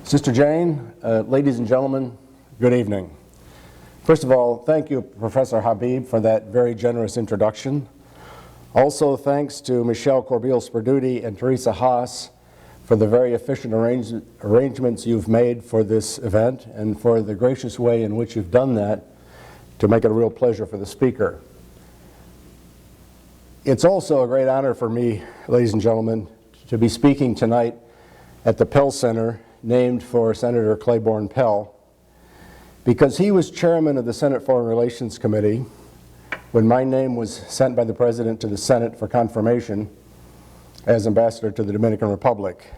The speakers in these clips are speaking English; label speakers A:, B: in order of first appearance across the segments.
A: Sister Jane, ladies and gentlemen, good evening. First of all, thank you, Professor Habib, for that very generous introduction. Also, thanks to Michelle Corbeil-Sperduti and Teresa Haas for the very efficient arrangements you've made for this event and for the gracious way in which you've done that to make it a real pleasure for the speaker. It's also a great honor for me, ladies and gentlemen, to be speaking tonight at the Pell Center, named for Senator Claiborne Pell, because he was chairman of the Senate Foreign Relations Committee when my name was sent by the President to the Senate for confirmation as ambassador to the Dominican Republic.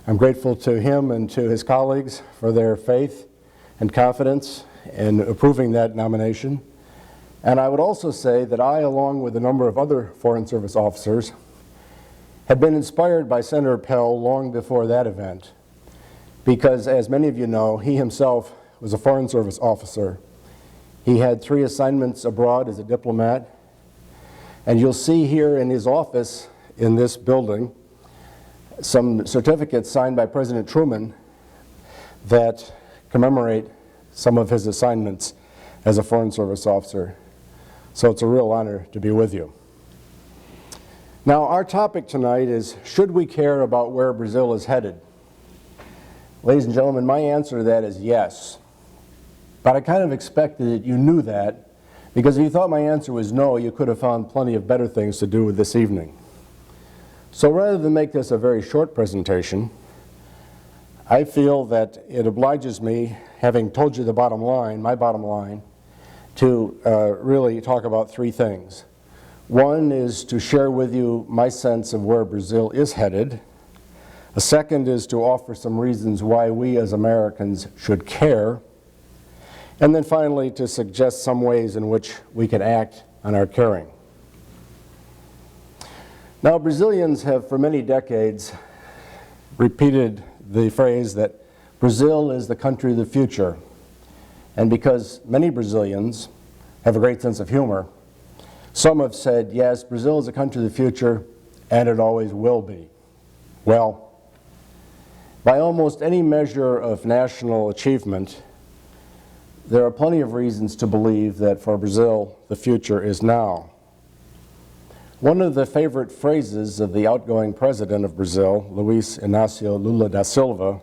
A: I'm grateful to him and to his colleagues for their faith and confidence in approving that nomination. And I would also say that I, along with a number of other Foreign Service officers, had been inspired by Senator Pell long before that event, because as many of you know, he himself was a Foreign Service officer. He had 3 assignments abroad as a diplomat, and you'll see here in his office in this building some certificates signed by President Truman that commemorate some of his assignments as a Foreign Service officer. So it's a real honor to be with you. Now, our topic tonight is, should we care about where Brazil is headed? Ladies and gentlemen, my answer to that is yes. But I kind of expected that you knew that, because if you thought my answer was no, you could have found plenty of better things to do with this evening. So rather than make this a very short presentation, I feel that it obliges me, having told you the bottom line, my bottom line, to really talk about 3 things. One is to share with you my sense of where Brazil is headed. A second is to offer some reasons why we as Americans should care. And then finally, to suggest some ways in which we can act on our caring. Now, Brazilians have for many decades repeated the phrase that Brazil is the country of the future. And because many Brazilians have a great sense of humor, some have said, yes, Brazil is a country of the future, and it always will be. Well, by almost any measure of national achievement, there are plenty of reasons to believe that for Brazil, the future is now. One of the favorite phrases of the outgoing president of Brazil, Luiz Inácio Lula da Silva,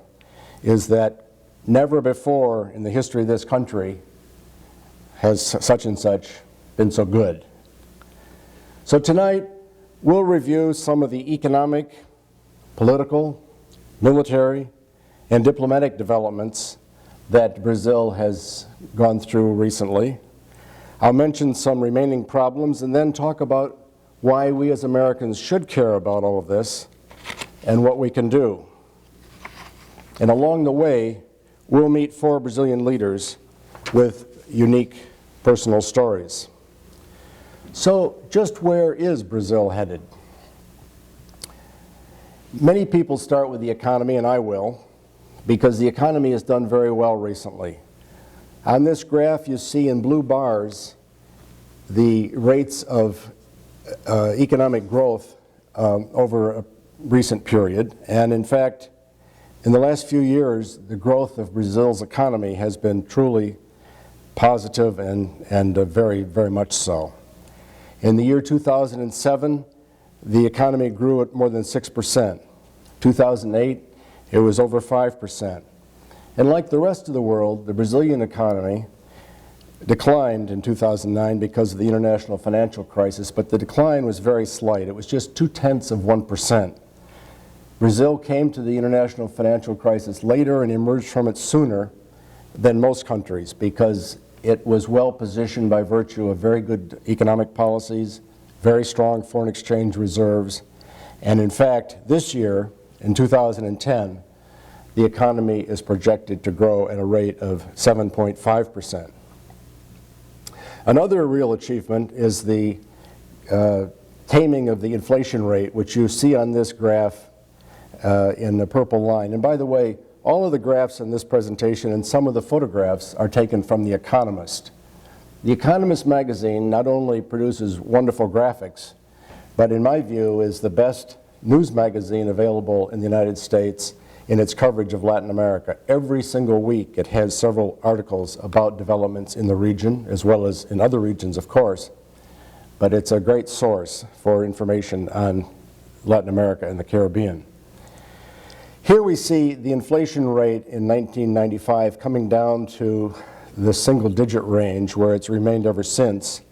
A: is that never before in the history of this country has such and such been so good. So tonight, we'll review some of the economic, political, military, and diplomatic developments that Brazil has gone through recently. I'll mention some remaining problems and then talk about why we as Americans should care about all of this and what we can do. And along the way, we'll meet 4 Brazilian leaders with unique personal stories. So, just where is Brazil headed? Many people start with the economy, and I will, because the economy has done very well recently. On this graph, you see in blue bars the rates of economic growth over a recent period. And in fact, in the last few years, the growth of Brazil's economy has been truly positive and very, very much so. In the year 2007, the economy grew at more than 6%. 2008, it was over 5%. And like the rest of the world, the Brazilian economy declined in 2009 because of the international financial crisis, but the decline was very slight. It was just 0.2%. Brazil came to the international financial crisis later and emerged from it sooner than most countries because it was well positioned by virtue of very good economic policies, very strong foreign exchange reserves, and in fact, this year, in 2010, the economy is projected to grow at a rate of 7.5%. Another real achievement is the taming of the inflation rate, which you see on this graph in the purple line. And by the way, all of the graphs in this presentation and some of the photographs are taken from The Economist. The Economist magazine not only produces wonderful graphics, but in my view is the best news magazine available in the United States in its coverage of Latin America. Every single week it has several articles about developments in the region, as well as in other regions, of course. But it's a great source for information on Latin America and the Caribbean. Here we see the inflation rate in 1995 coming down to the single-digit range, where it's remained ever since,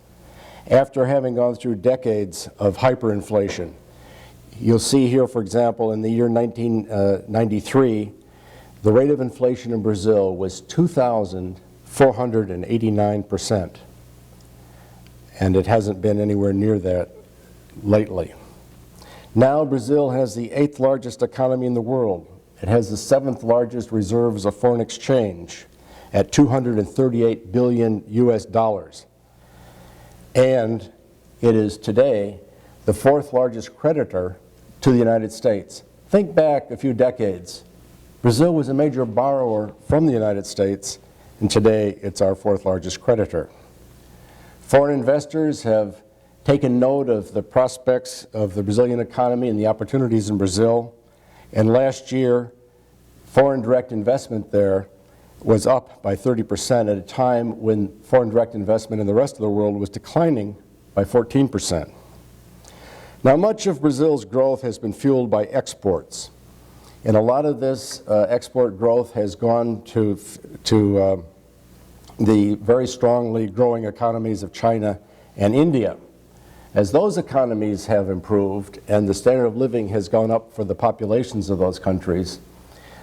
A: after having gone through decades of hyperinflation. You'll see here, for example, in the year 1993, the rate of inflation in Brazil was 2,489%. And it hasn't been anywhere near that lately. Now Brazil has the 8th largest economy in the world. It has the 7th largest reserves of foreign exchange at 238 billion US dollars. And it is today the 4th largest creditor to the United States. Think back a few decades. Brazil was a major borrower from the United States, and today it's our 4th largest creditor. Foreign investors have taken note of the prospects of the Brazilian economy and the opportunities in Brazil. And last year, foreign direct investment there was up by 30% at a time when foreign direct investment in the rest of the world was declining by 14%. Now, much of Brazil's growth has been fueled by exports. And a lot of this export growth has gone to the very strongly growing economies of China and India. As those economies have improved and the standard of living has gone up for the populations of those countries,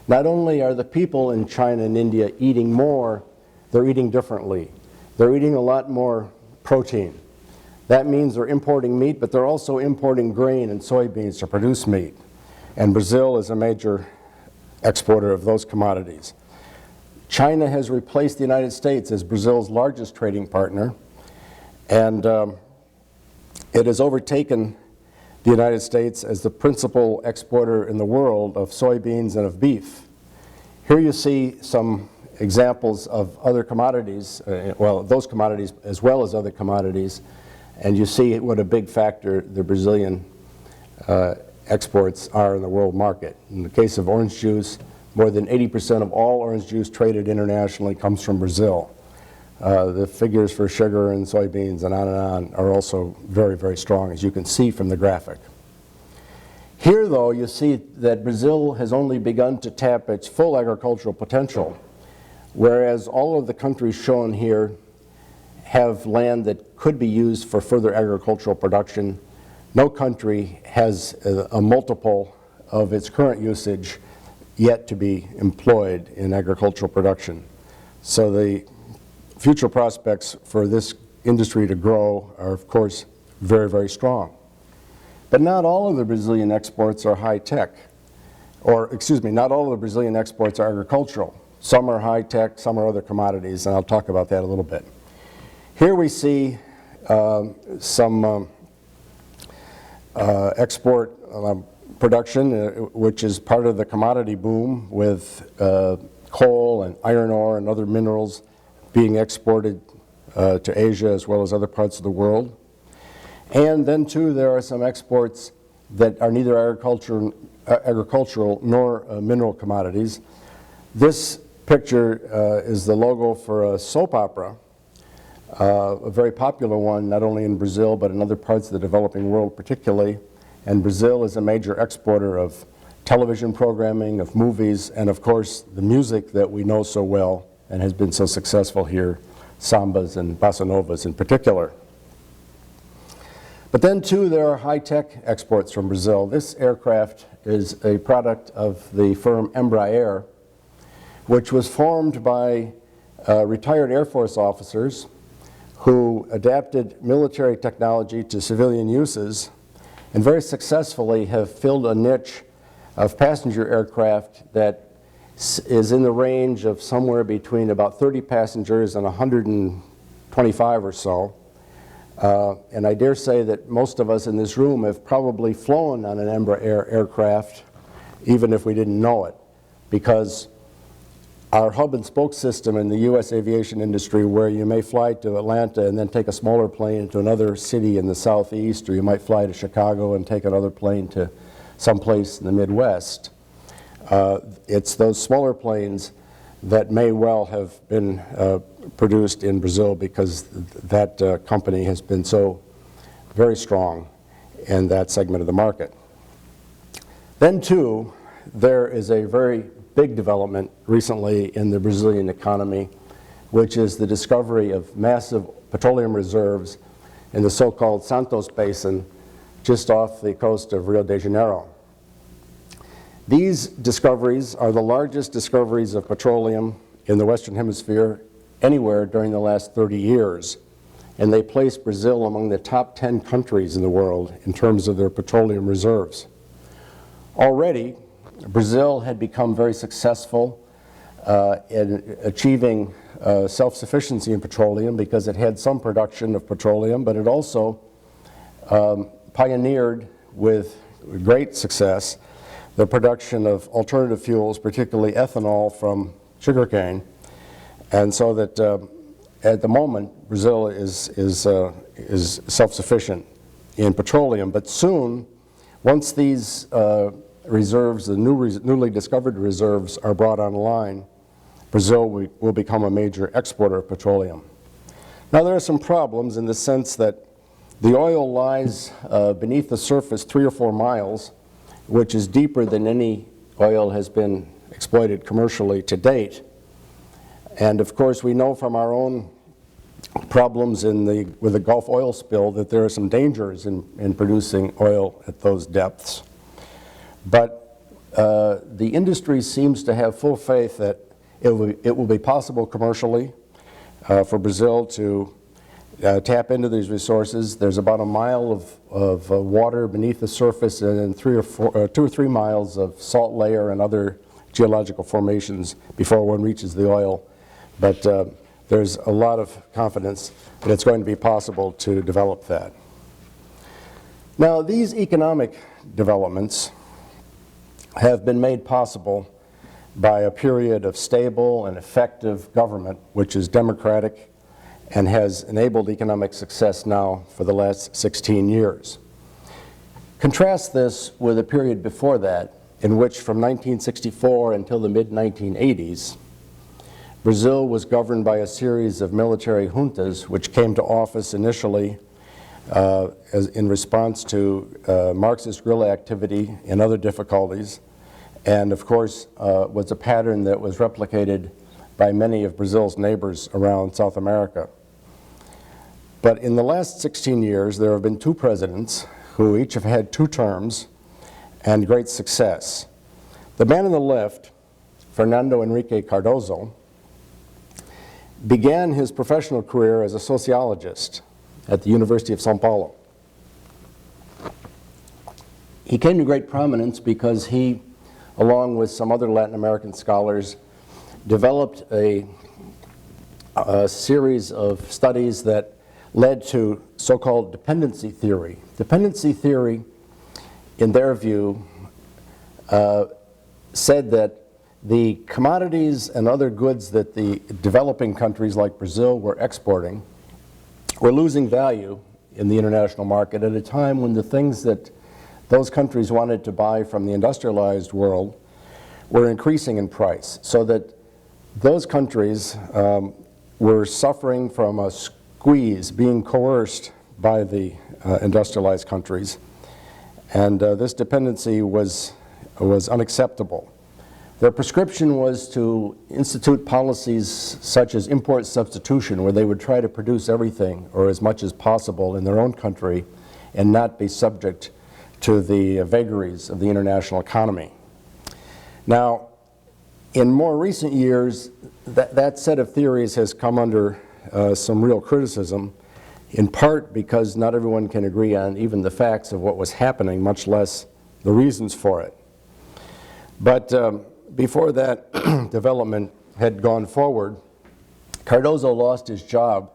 A: not only are the people in China and India eating more, they're eating differently. They're eating a lot more protein. That means they're importing meat, but they're also importing grain and soybeans to produce meat. And Brazil is a major exporter of those commodities. China has replaced the United States as Brazil's largest trading partner, and it has overtaken the United States as the principal exporter in the world of soybeans and of beef. Here you see some examples of other commodities, well, those commodities as well as other commodities, and you see what a big factor the Brazilian exports are in the world market. In the case of orange juice, more than 80% of all orange juice traded internationally comes from Brazil. The figures for sugar and soybeans and on are also very, very strong, as you can see from the graphic. Here, though, you see that Brazil has only begun to tap its full agricultural potential, whereas all of the countries shown here have land that could be used for further agricultural production. No country has a multiple of its current usage yet to be employed in agricultural production. So the future prospects for this industry to grow are, of course, very, very strong. But not all of the Brazilian exports are high-tech. Or, excuse me, not all of the Brazilian exports are agricultural. Some are high-tech, some are other commodities, and I'll talk about that a little bit. Here we see some export production, which is part of the commodity boom with coal and iron ore and other minerals being exported to Asia as well as other parts of the world. And then, too, there are some exports that are neither agricultural nor mineral commodities. This picture is the logo for a soap opera, a very popular one not only in Brazil but in other parts of the developing world particularly. And Brazil is a major exporter of television programming, of movies, and of course the music that we know so well and has been so successful here, sambas and bossa novas in particular. But then, too, there are high-tech exports from Brazil. This aircraft is a product of the firm Embraer, which was formed by retired Air Force officers who adapted military technology to civilian uses and very successfully have filled a niche of passenger aircraft that is in the range of somewhere between about 30 passengers and 125 or so. And I dare say that most of us in this room have probably flown on an Embraer aircraft, even if we didn't know it, because our hub and spoke system in the U.S. aviation industry, where you may fly to Atlanta and then take a smaller plane to another city in the southeast, or you might fly to Chicago and take another plane to someplace in the Midwest, It's those smaller planes that may well have been produced in Brazil because that company has been so very strong in that segment of the market. Then too, there is a very big development recently in the Brazilian economy, which is the discovery of massive petroleum reserves in the so-called Santos Basin just off the coast of Rio de Janeiro. These discoveries are the largest discoveries of petroleum in the Western Hemisphere anywhere during the last 30 years, and they place Brazil among the top 10 countries in the world in terms of their petroleum reserves. Already, Brazil had become very successful in achieving self-sufficiency in petroleum because it had some production of petroleum, but it also pioneered with great success the production of alternative fuels, particularly ethanol from sugarcane. And so that at the moment, Brazil is self-sufficient in petroleum. But soon, once these reserves, the newly discovered reserves, are brought online, Brazil will become a major exporter of petroleum. Now, there are some problems in the sense that the oil lies beneath the surface 3 or 4 miles, which is deeper than any oil has been exploited commercially to date. And of course, we know from our own problems with the Gulf oil spill that there are some dangers in producing oil at those depths. But the industry seems to have full faith that it will be possible commercially for Brazil to tap into these resources. There's about a mile of water beneath the surface and 2 or 3 miles of salt layer and other geological formations before one reaches the oil. But there's a lot of confidence that it's going to be possible to develop that. Now, these economic developments have been made possible by a period of stable and effective government, which is democratic and has enabled economic success now for the last 16 years. Contrast this with a period before that, in which from 1964 until the mid-1980s, Brazil was governed by a series of military juntas which came to office initially in response to Marxist guerrilla activity and other difficulties, and of course was a pattern that was replicated by many of Brazil's neighbors around South America. But in the last 16 years, there have been 2 presidents who each have had 2 terms and great success. The man on the left, Fernando Henrique Cardoso, began his professional career as a sociologist at the University of São Paulo. He came to great prominence because he, along with some other Latin American scholars, developed a series of studies that led to so-called dependency theory. Dependency theory, in their view, said that the commodities and other goods that the developing countries like Brazil were exporting were losing value in the international market at a time when the things that those countries wanted to buy from the industrialized world were increasing in price, so that those countries were suffering from a squeeze, being coerced by the industrialized countries. And this dependency was unacceptable. Their prescription was to institute policies such as import substitution, where they would try to produce everything or as much as possible in their own country and not be subject to the vagaries of the international economy. Now, in more recent years, that set of theories has come under some real criticism, in part because not everyone can agree on even the facts of what was happening, much less the reasons for it. But before that development had gone forward, Cardoso lost his job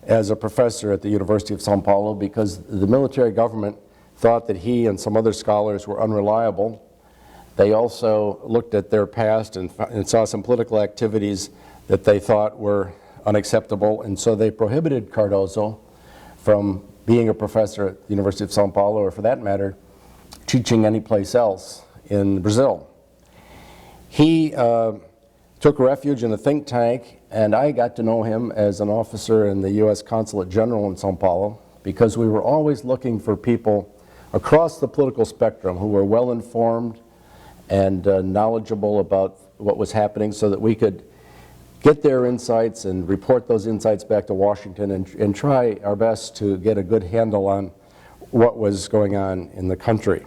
A: as a professor at the University of São Paulo because the military government thought that he and some other scholars were unreliable. They also looked at their past and saw some political activities that they thought were unacceptable, and so they prohibited Cardoso from being a professor at the University of São Paulo, or for that matter, teaching any place else in Brazil. He took refuge in a think tank, and I got to know him as an officer in the U.S. Consulate General in Sao Paulo, because we were always looking for people across the political spectrum who were well informed and knowledgeable about what was happening, so that we could get their insights and report those insights back to Washington and try our best to get a good handle on what was going on in the country.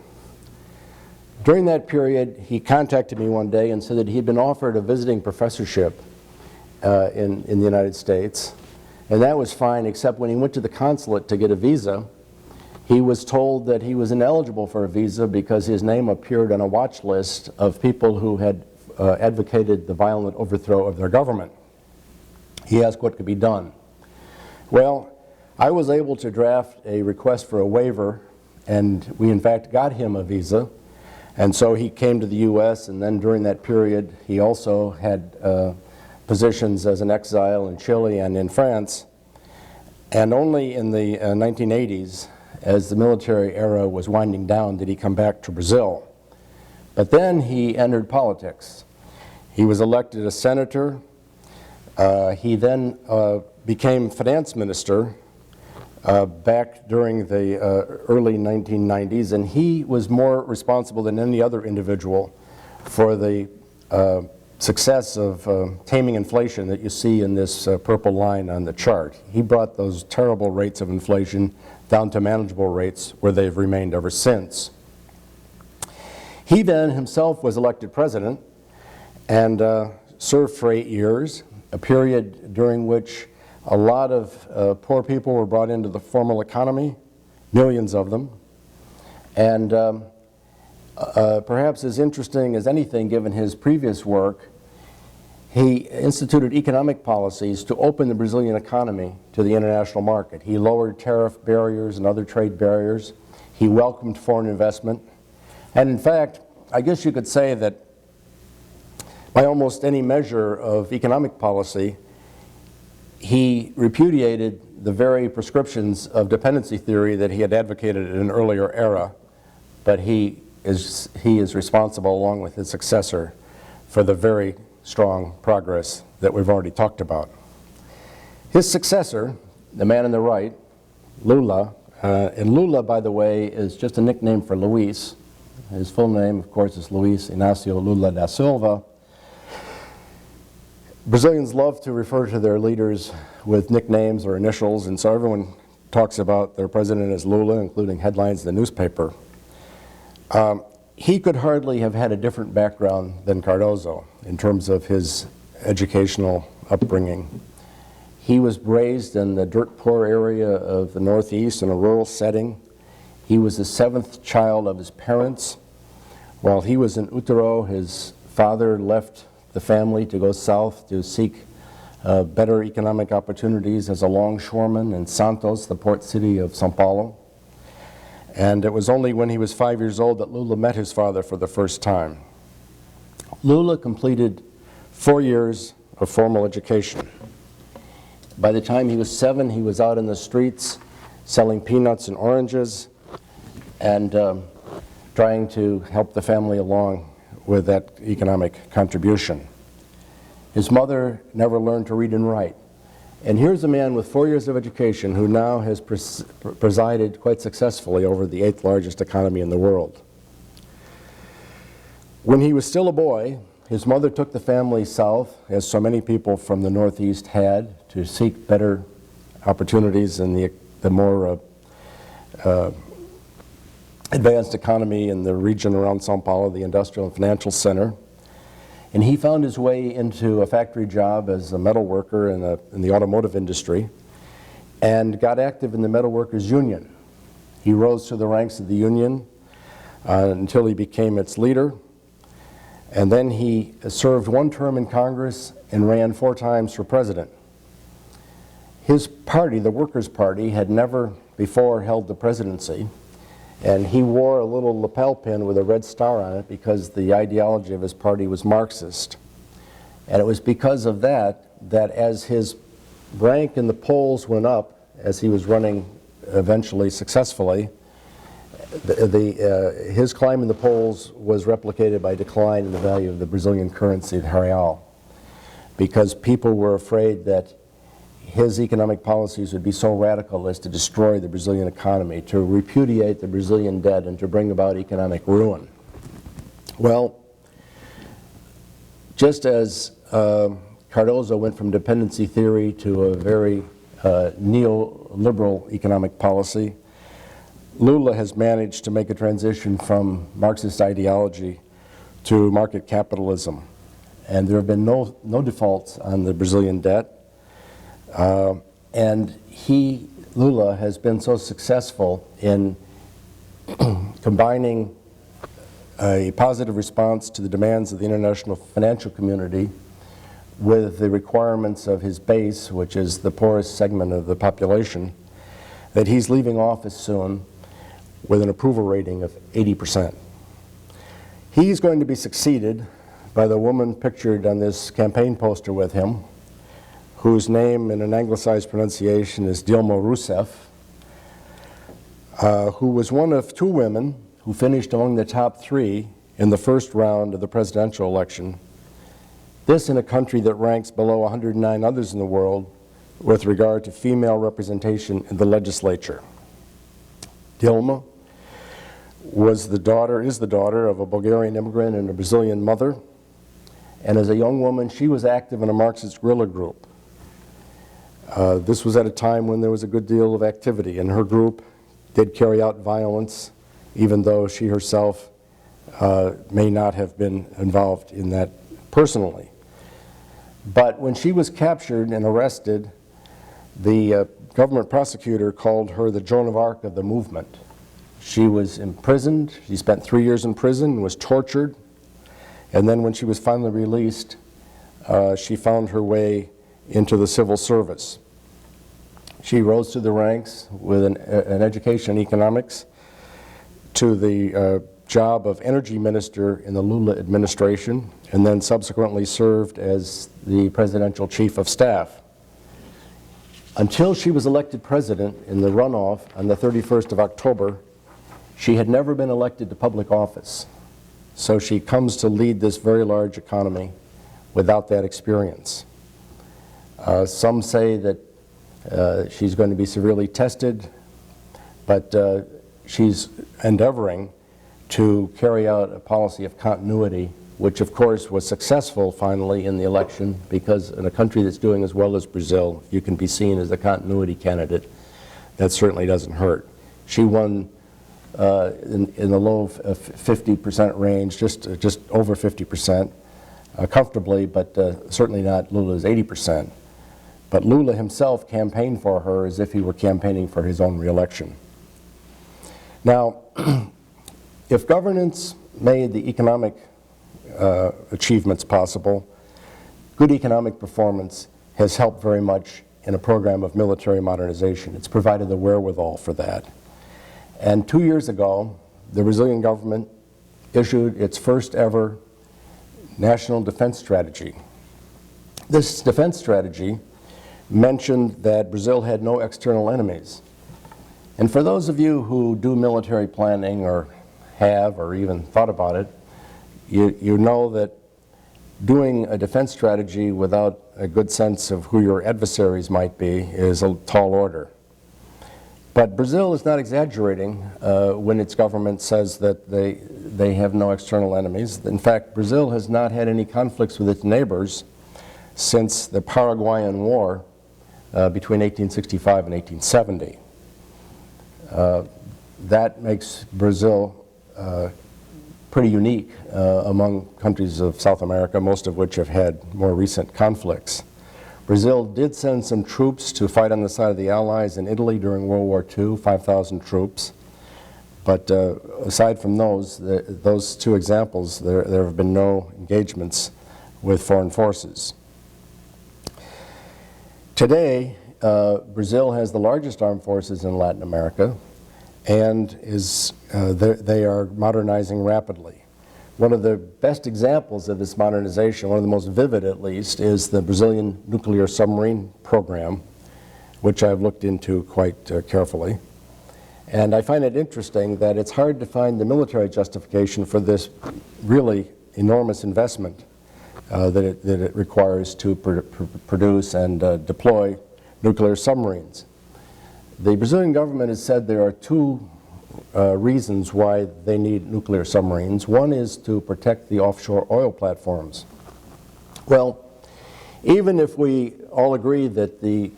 A: During that period, he contacted me one day and said that he'd been offered a visiting professorship in the United States, and that was fine, except when he went to the consulate to get a visa, he was told that he was ineligible for a visa because his name appeared on a watch list of people who had advocated the violent overthrow of their government. He asked what could be done. Well, I was able to draft a request for a waiver, and we in fact got him a visa, and so he came to the U.S., and then during that period he also had positions as an exile in Chile and in France. And only in the 1980s, as the military era was winding down, did he come back to Brazil. But then he entered politics. He was elected a senator. He then became finance minister back during the early 1990s, and he was more responsible than any other individual for the success of taming inflation that you see in this purple line on the chart. He brought those terrible rates of inflation down to manageable rates, where they've remained ever since. He then himself was elected president and served for 8 years, a period during which a lot of poor people were brought into the formal economy, millions of them, and perhaps as interesting as anything given his previous work, he instituted economic policies to open the Brazilian economy to the international market. He lowered tariff barriers and other trade barriers. He welcomed foreign investment. And in fact, I guess you could say that by almost any measure of economic policy, he repudiated the very prescriptions of dependency theory that he had advocated in an earlier era, but he is responsible, along with his successor, for the very strong progress that we've already talked about. His successor, the man on the right, Lula, and Lula, by the way, is just a nickname for Luis. His full name, of course, is Luis Inácio Lula da Silva. Brazilians love to refer to their leaders with nicknames or initials, and so everyone talks about their president as Lula, including headlines in the newspaper. He could hardly have had a different background than Cardoso in terms of his educational upbringing. He was raised in the dirt-poor area of the Northeast in a rural setting. He was the 7th child of his parents. While he was in Utero, his father left the family to go south to seek better economic opportunities as a longshoreman in Santos, the port city of Sao Paulo. And it was only when he was 5 years old that Lula met his father for the first time. Lula completed 4 years of formal education. By the time he was 7, he was out in the streets selling peanuts and oranges and trying to help the family along with that economic contribution. His mother never learned to read and write. And here's a man with 4 years of education who now has presided quite successfully over the 8th largest economy in the world. When he was still a boy, his mother took the family south, as so many people from the Northeast had, to seek better opportunities in the more advanced economy in the region around Sao Paulo, the industrial and financial center. And he found his way into a factory job as a metal worker in the automotive industry and got active in the metal workers union. He rose to the ranks of the union until he became its leader. And then he served 1 term in Congress and ran 4 times for president. His party, the Workers' Party, had never before held the presidency. And he wore a little lapel pin with a red star on it because the ideology of his party was Marxist. And it was because of that as his rank in the polls went up, as he was running eventually successfully, his climb in the polls was replicated by decline in the value of the Brazilian currency, the real, because people were afraid that his economic policies would be so radical as to destroy the Brazilian economy, to repudiate the Brazilian debt, and to bring about economic ruin. Well, just as Cardozo went from dependency theory to a very neoliberal economic policy, Lula has managed to make a transition from Marxist ideology to market capitalism. And there have been no defaults on the Brazilian debt. And Lula, has been so successful in combining a positive response to the demands of the international financial community with the requirements of his base, which is the poorest segment of the population, that he's leaving office soon with an approval rating of 80%. He's going to be succeeded by the woman pictured on this campaign poster with him, whose name in an anglicized pronunciation is Dilma Rousseff, who was one of 2 women who finished among the top 3 in the first round of the presidential election. This in a country that ranks below 109 others in the world with regard to female representation in the legislature. Dilma is the daughter of a Bulgarian immigrant and a Brazilian mother, and as a young woman she was active in a Marxist guerrilla group. This was at a time when there was a good deal of activity, and her group did carry out violence, even though she herself may not have been involved in that personally. But when she was captured and arrested, the government prosecutor called her the Joan of Arc of the movement. She was imprisoned. She spent 3 years in prison, was tortured, and then when she was finally released, she found her way into the civil service. She rose through the ranks with an education in economics to the job of energy minister in the Lula administration, and then subsequently served as the presidential chief of staff. Until she was elected president in the runoff on the 31st of October, she had never been elected to public office. So she comes to lead this very large economy without that experience. Some say that she's going to be severely tested, but she's endeavoring to carry out a policy of continuity, which of course was successful finally in the election, because in a country that's doing as well as Brazil, you can be seen as a continuity candidate. That certainly doesn't hurt. She won in the low 50% range, just over 50%, comfortably, but certainly not Lula's 80%. But Lula himself campaigned for her as if he were campaigning for his own re-election. Now, if governance made the economic achievements possible, good economic performance has helped very much in a program of military modernization. It's provided the wherewithal for that. And 2 years ago, the Brazilian government issued its first ever national defense strategy. This defense strategy mentioned that Brazil had no external enemies. And for those of you who do military planning or have or even thought about it, you know that doing a defense strategy without a good sense of who your adversaries might be is a tall order. But Brazil is not exaggerating when its government says that they have no external enemies. In fact, Brazil has not had any conflicts with its neighbors since the Paraguayan War between 1865 and 1870. That makes Brazil pretty unique among countries of South America, most of which have had more recent conflicts. Brazil did send some troops to fight on the side of the Allies in Italy during World War II, 5,000 troops. But aside from those 2 examples, there have been no engagements with foreign forces. Today, Brazil has the largest armed forces in Latin America, and they are modernizing rapidly. One of the best examples of this modernization, one of the most vivid at least, is the Brazilian nuclear submarine program, which I've looked into quite carefully. And I find it interesting that it's hard to find the military justification for this really enormous investment that it requires to produce and deploy nuclear submarines. The Brazilian government has said there are two reasons why they need nuclear submarines. One is to protect the offshore oil platforms. Well, even if we all agree that the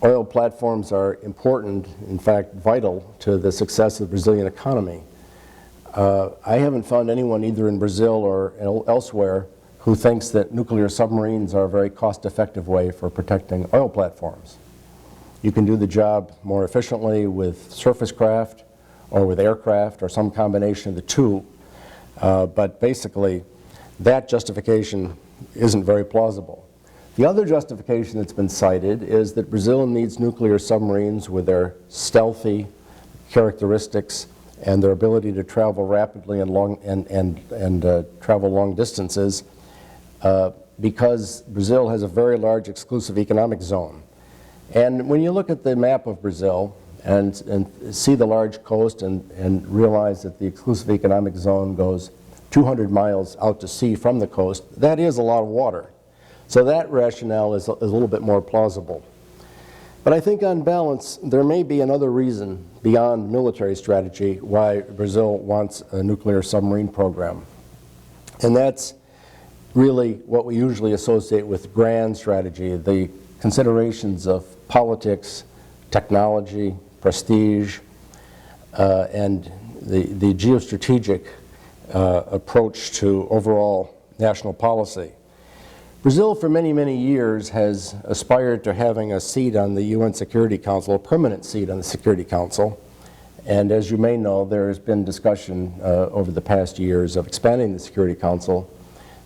A: oil platforms are important, in fact vital to the success of the Brazilian economy, I haven't found anyone either in Brazil or elsewhere who thinks that nuclear submarines are a very cost-effective way for protecting oil platforms. You can do the job more efficiently with surface craft or with aircraft or some combination of the two, but basically that justification isn't very plausible. The other justification that's been cited is that Brazil needs nuclear submarines with their stealthy characteristics and their ability to travel rapidly and travel long distances because Brazil has a very large exclusive economic zone. And when you look at the map of Brazil and see the large coast and realize that the exclusive economic zone goes 200 miles out to sea from the coast, that is a lot of water. So that rationale is a little bit more plausible. But I think on balance, there may be another reason beyond military strategy why Brazil wants a nuclear submarine program. And that's really what we usually associate with grand strategy, the considerations of politics, technology, prestige, and the geostrategic approach to overall national policy. Brazil for many, many years has aspired to having a seat on the UN Security Council, a permanent seat on the Security Council. And as you may know, there has been discussion over the past years of expanding the Security Council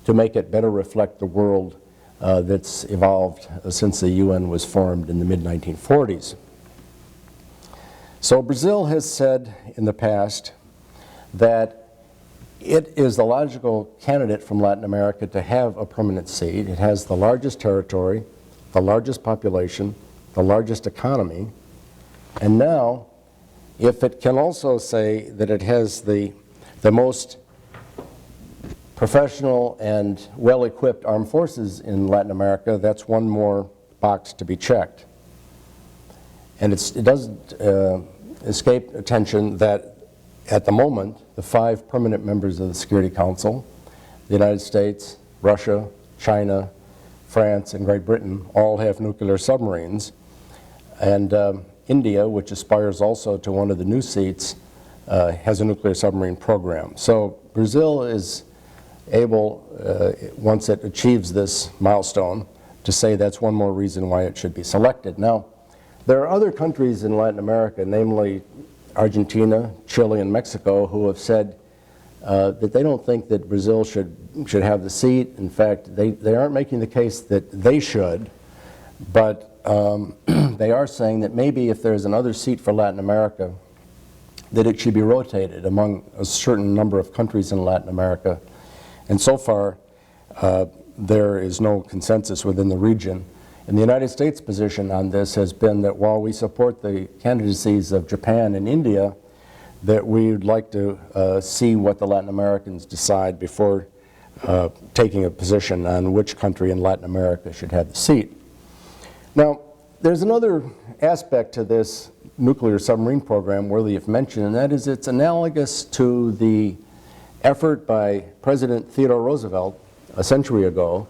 A: to make it better reflect the world that's evolved since the UN was formed in the mid-1940s. So Brazil has said in the past that it is the logical candidate from Latin America to have a permanent seat. It has the largest territory, the largest population, the largest economy, and now, if it can also say that it has the most professional and well-equipped armed forces in Latin America, that's one more box to be checked. And it doesn't escape attention that at the moment, the 5 permanent members of the Security Council, the United States, Russia, China, France, and Great Britain, all have nuclear submarines. And India, which aspires also to one of the new seats, has a nuclear submarine program. So Brazil is able, once it achieves this milestone, to say that's one more reason why it should be selected. Now, there are other countries in Latin America, namely Argentina, Chile, and Mexico, who have said that they don't think that Brazil should have the seat. In fact, they aren't making the case that they should, but they are saying that maybe if there's another seat for Latin America, that it should be rotated among a certain number of countries in Latin America. And so far, there is no consensus within the region. And the United States' position on this has been that while we support the candidacies of Japan and India, that we would like to see what the Latin Americans decide before taking a position on which country in Latin America should have the seat. Now, there's another aspect to this nuclear submarine program worthy of mention, and that is it's analogous to the effort by President Theodore Roosevelt a century ago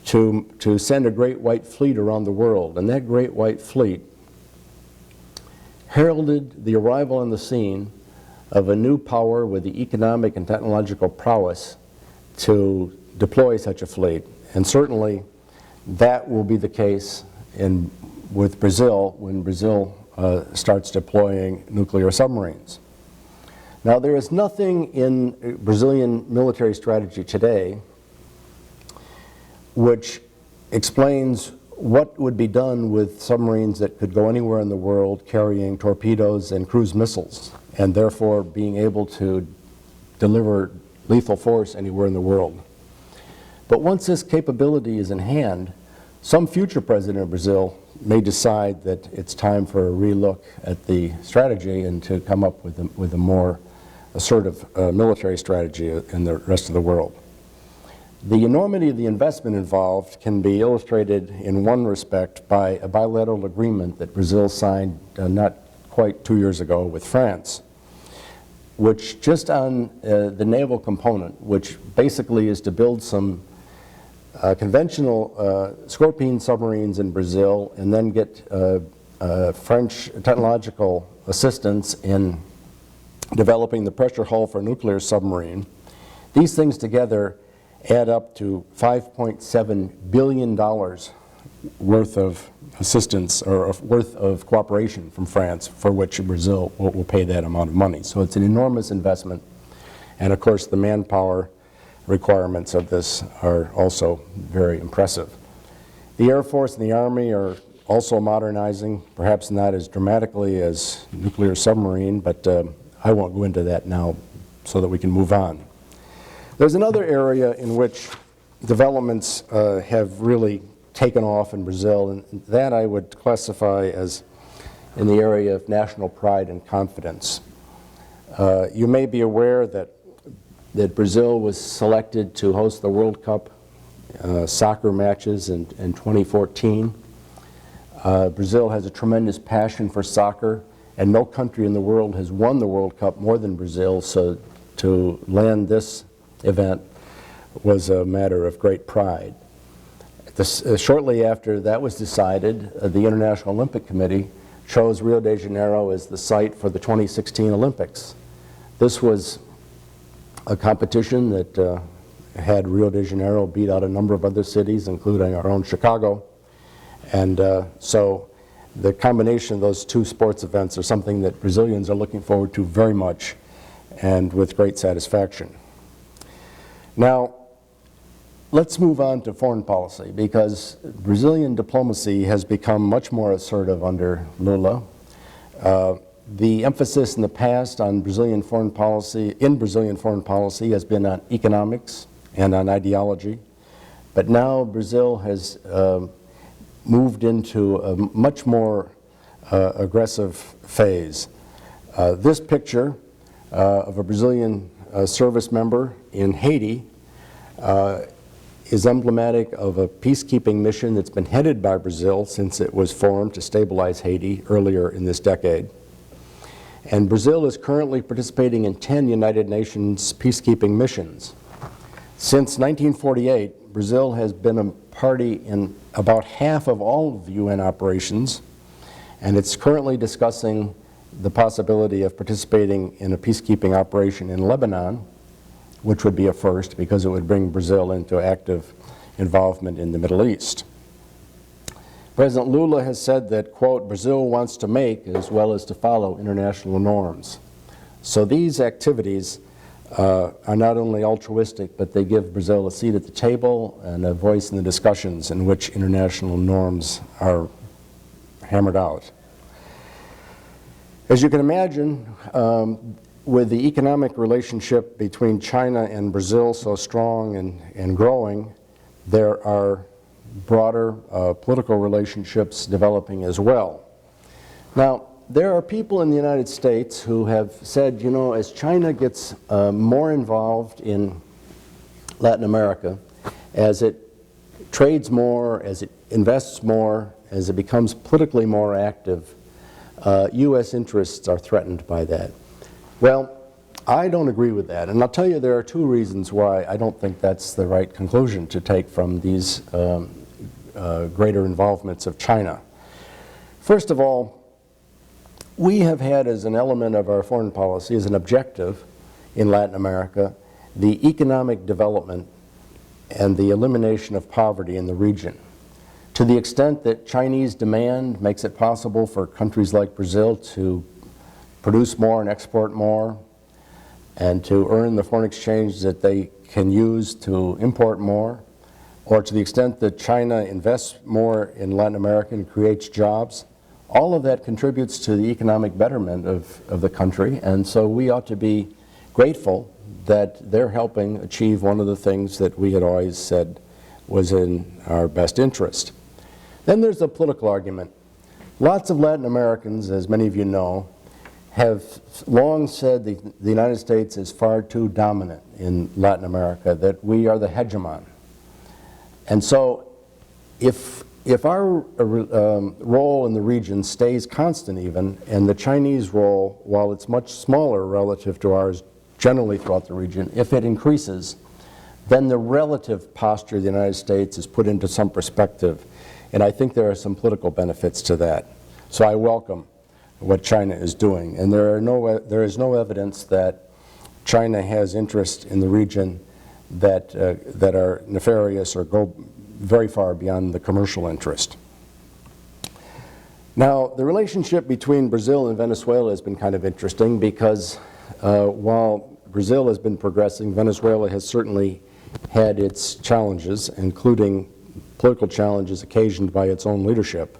A: to send a great white fleet around the world. And that great white fleet heralded the arrival on the scene of a new power with the economic and technological prowess to deploy such a fleet. And certainly that will be the case with Brazil when Brazil starts deploying nuclear submarines. Now, there is nothing in Brazilian military strategy today which explains what would be done with submarines that could go anywhere in the world carrying torpedoes and cruise missiles, and therefore being able to deliver lethal force anywhere in the world. But once this capability is in hand, some future president of Brazil may decide that it's time for a relook at the strategy and to come up with a more assertive military strategy in the rest of the world. The enormity of the investment involved can be illustrated in one respect by a bilateral agreement that Brazil signed not quite 2 years ago with France, which just on the naval component, which basically is to build some conventional Scorpion submarines in Brazil and then get French technological assistance in developing the pressure hull for a nuclear submarine. These things together add up to $5.7 billion worth of assistance or worth of cooperation from France, for which Brazil will pay that amount of money. So it's an enormous investment, and of course the manpower requirements of this are also very impressive. The Air Force and the Army are also modernizing, perhaps not as dramatically as nuclear submarine, but I won't go into that now so that we can move on. There's another area in which developments have really taken off in Brazil, and that I would classify as in the area of national pride and confidence. You may be aware that Brazil was selected to host the World Cup soccer matches in 2014. Brazil has a tremendous passion for soccer, and no country in the world has won the World Cup more than Brazil, so to land this event was a matter of great pride. Shortly after that was decided, the International Olympic Committee chose Rio de Janeiro as the site for the 2016 Olympics. This was a competition that had Rio de Janeiro beat out a number of other cities, including our own Chicago. And so the combination of those two sports events are something that Brazilians are looking forward to very much and with great satisfaction. Now, let's move on to foreign policy, because Brazilian diplomacy has become much more assertive under Lula. The emphasis in the past on Brazilian foreign policy, has been on economics and on ideology, but now Brazil has moved into a much more aggressive phase. This picture of a Brazilian service member in Haiti is emblematic of a peacekeeping mission that's been headed by Brazil since it was formed to stabilize Haiti earlier in this decade. And Brazil is currently participating in 10 United Nations peacekeeping missions. Since 1948, Brazil has been a party in about half of all of the UN operations, and it's currently discussing the possibility of participating in a peacekeeping operation in Lebanon, which would be a first because it would bring Brazil into active involvement in the Middle East. President Lula has said that, quote, Brazil wants to make as well as to follow international norms. So these activities are not only altruistic, but they give Brazil a seat at the table and a voice in the discussions in which international norms are hammered out. As you can imagine, with the economic relationship between China and Brazil so strong and growing, there are broader political relationships developing as well. Now, there are people in the United States who have said, you know, as China gets more involved in Latin America, as it trades more, as it invests more, as it becomes politically more active, U.S. interests are threatened by that. Well, I don't agree with that, and I'll tell you there are two reasons why I don't think that's the right conclusion to take from these greater involvements of China. First of all, we have had as an element of our foreign policy, as an objective in Latin America, the economic development and the elimination of poverty in the region. To the extent that Chinese demand makes it possible for countries like Brazil to produce more and export more, and to earn the foreign exchange that they can use to import more, or to the extent that China invests more in Latin America and creates jobs, all of that contributes to the economic betterment of the country, and so we ought to be grateful that they're helping achieve one of the things that we had always said was in our best interest. Then there's the political argument. Lots of Latin Americans, as many of you know, have long said the United States is far too dominant in Latin America, that we are the hegemon. And so if our role in the region stays constant even, and the Chinese role, while it's much smaller relative to ours generally throughout the region, if it increases, then the relative posture of the United States is put into some perspective. And I think there are some political benefits to that. So I welcome what China is doing. And there is no evidence that China has interest in the region that are nefarious or go very far beyond the commercial interest. Now, the relationship between Brazil and Venezuela has been kind of interesting because while Brazil has been progressing, Venezuela has certainly had its challenges, including political challenges occasioned by its own leadership.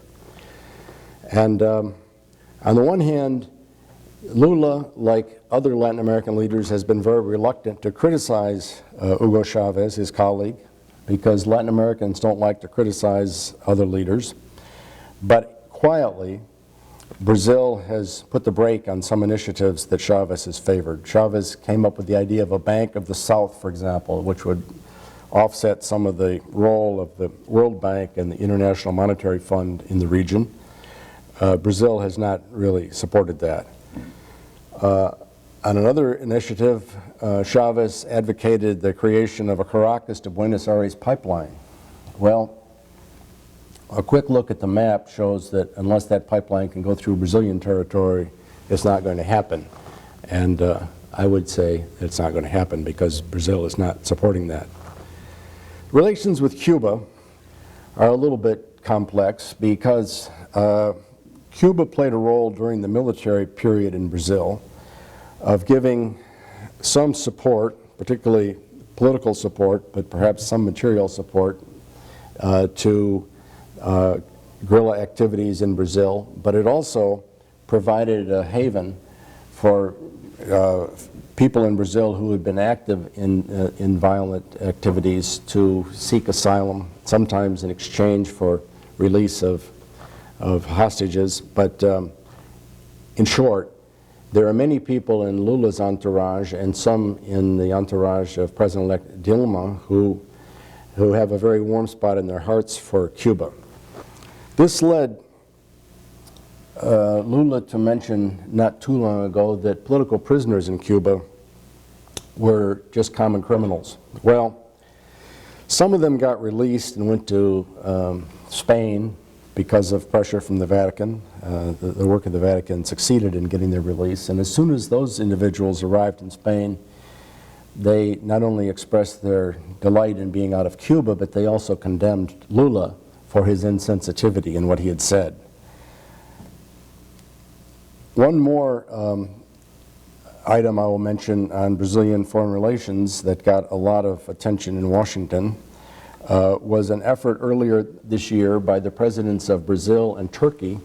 A: And on the one hand, Lula, like other Latin American leaders, has been very reluctant to criticize Hugo Chavez, his colleague, because Latin Americans don't like to criticize other leaders. But quietly, Brazil has put the brake on some initiatives that Chavez has favored. Chavez came up with the idea of a Bank of the South, for example, which would offset some of the role of the World Bank and the International Monetary Fund in the region. Brazil has not really supported that. On another initiative, Chavez advocated the creation of a Caracas to Buenos Aires pipeline. Well, a quick look at the map shows that unless that pipeline can go through Brazilian territory, it's not going to happen. And I would say it's not going to happen because Brazil is not supporting that. Relations with Cuba are a little bit complex because Cuba played a role during the military period in Brazil of giving some support, particularly political support, but perhaps some material support to guerrilla activities in Brazil, but it also provided a haven for people in Brazil who had been active in violent activities to seek asylum, sometimes in exchange for release of hostages. But in short, there are many people in Lula's entourage and some in the entourage of President-elect Dilma who have a very warm spot in their hearts for Cuba. This led Lula to mention not too long ago that political prisoners in Cuba were just common criminals. Well, some of them got released and went to Spain because of pressure from the Vatican. The work of the Vatican succeeded in getting their release, and as soon as those individuals arrived in Spain, they not only expressed their delight in being out of Cuba, but they also condemned Lula for his insensitivity in what he had said. One more item I will mention on Brazilian foreign relations that got a lot of attention in Washington was an effort earlier this year by the presidents of Brazil and Turkey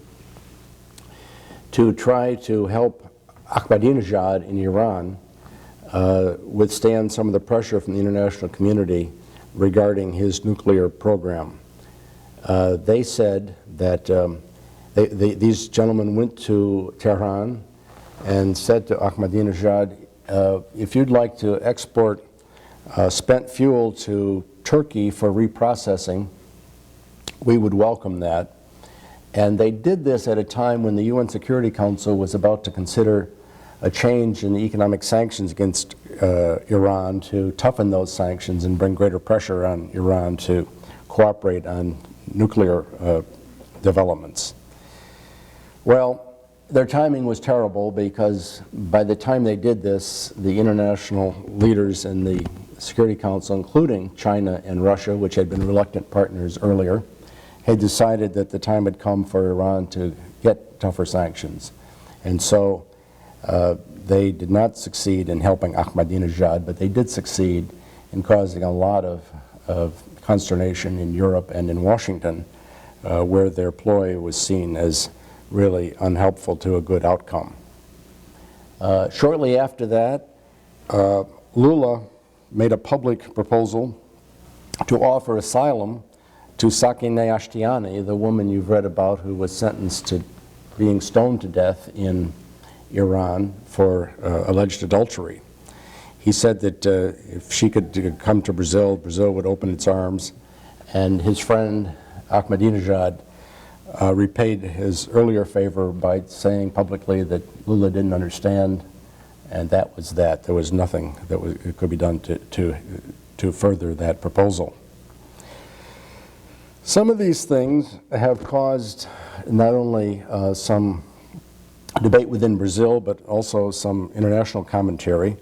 A: to try to help Ahmadinejad in Iran withstand some of the pressure from the international community regarding his nuclear program. They said that these gentlemen went to Tehran and said to Ahmadinejad, if you'd like to export spent fuel to Turkey for reprocessing, we would welcome that. And they did this at a time when the UN Security Council was about to consider a change in the economic sanctions against Iran to toughen those sanctions and bring greater pressure on Iran to cooperate on nuclear developments. Well, their timing was terrible because by the time they did this, the international leaders in the Security Council, including China and Russia, which had been reluctant partners earlier, had decided that the time had come for Iran to get tougher sanctions. And so they did not succeed in helping Ahmadinejad, but they did succeed in causing a lot of consternation in Europe and in Washington, where their ploy was seen as really unhelpful to a good outcome. Shortly after that, Lula made a public proposal to offer asylum to Sakine Ashtiani, the woman you've read about who was sentenced to being stoned to death in Iran for alleged adultery. He said that if she could come to Brazil, Brazil would open its arms, and his friend Ahmadinejad repaid his earlier favor by saying publicly that Lula didn't understand, and that was that. There was nothing that could be done to further that proposal. Some of these things have caused not only some debate within Brazil, but also some international commentary.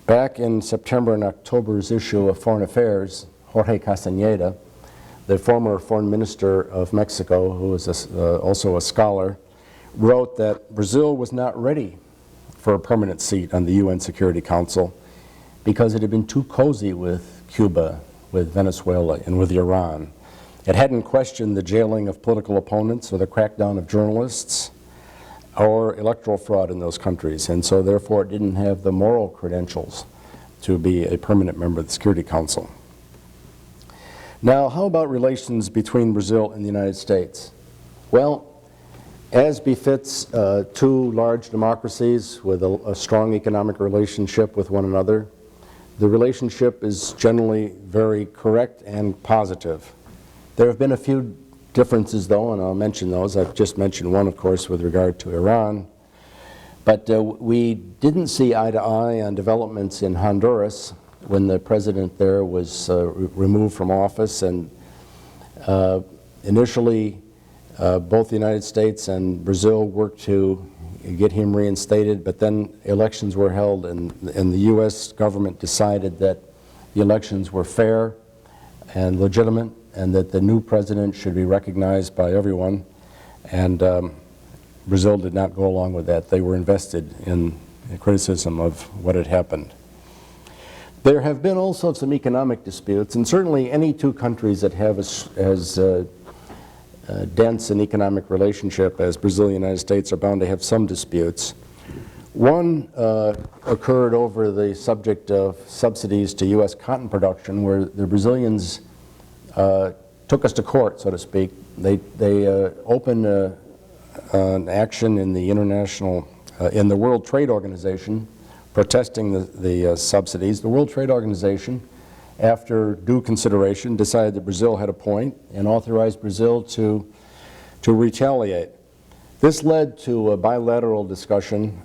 A: Back in September and October's issue of Foreign Affairs, Jorge Castañeda, the former foreign minister of Mexico, who was also a scholar, wrote that Brazil was not ready for a permanent seat on the UN Security Council because it had been too cozy with Cuba, with Venezuela, and with Iran. It hadn't questioned the jailing of political opponents or the crackdown of journalists or electoral fraud in those countries, and so therefore it didn't have the moral credentials to be a permanent member of the Security Council. Now, how about relations between Brazil and the United States? Well, as befits two large democracies with a strong economic relationship with one another, the relationship is generally very correct and positive. There have been a few differences, though, and I'll mention those. I've just mentioned one, of course, with regard to Iran. But we didn't see eye to eye on developments in Honduras when the president there was removed from office, and initially both the United States and Brazil worked to get him reinstated, but then elections were held, and the U.S. government decided that the elections were fair and legitimate, and that the new president should be recognized by everyone, and Brazil did not go along with that. They were invested in criticism of what had happened. There have been also some economic disputes, and certainly any two countries that have as dense an economic relationship as Brazil and the United States are bound to have some disputes. One occurred over the subject of subsidies to U.S. cotton production, where the Brazilians took us to court, so to speak. They opened an action in the in the World Trade Organization, protesting the subsidies. The World Trade Organization, after due consideration, decided that Brazil had a point and authorized Brazil to retaliate. This led to a bilateral discussion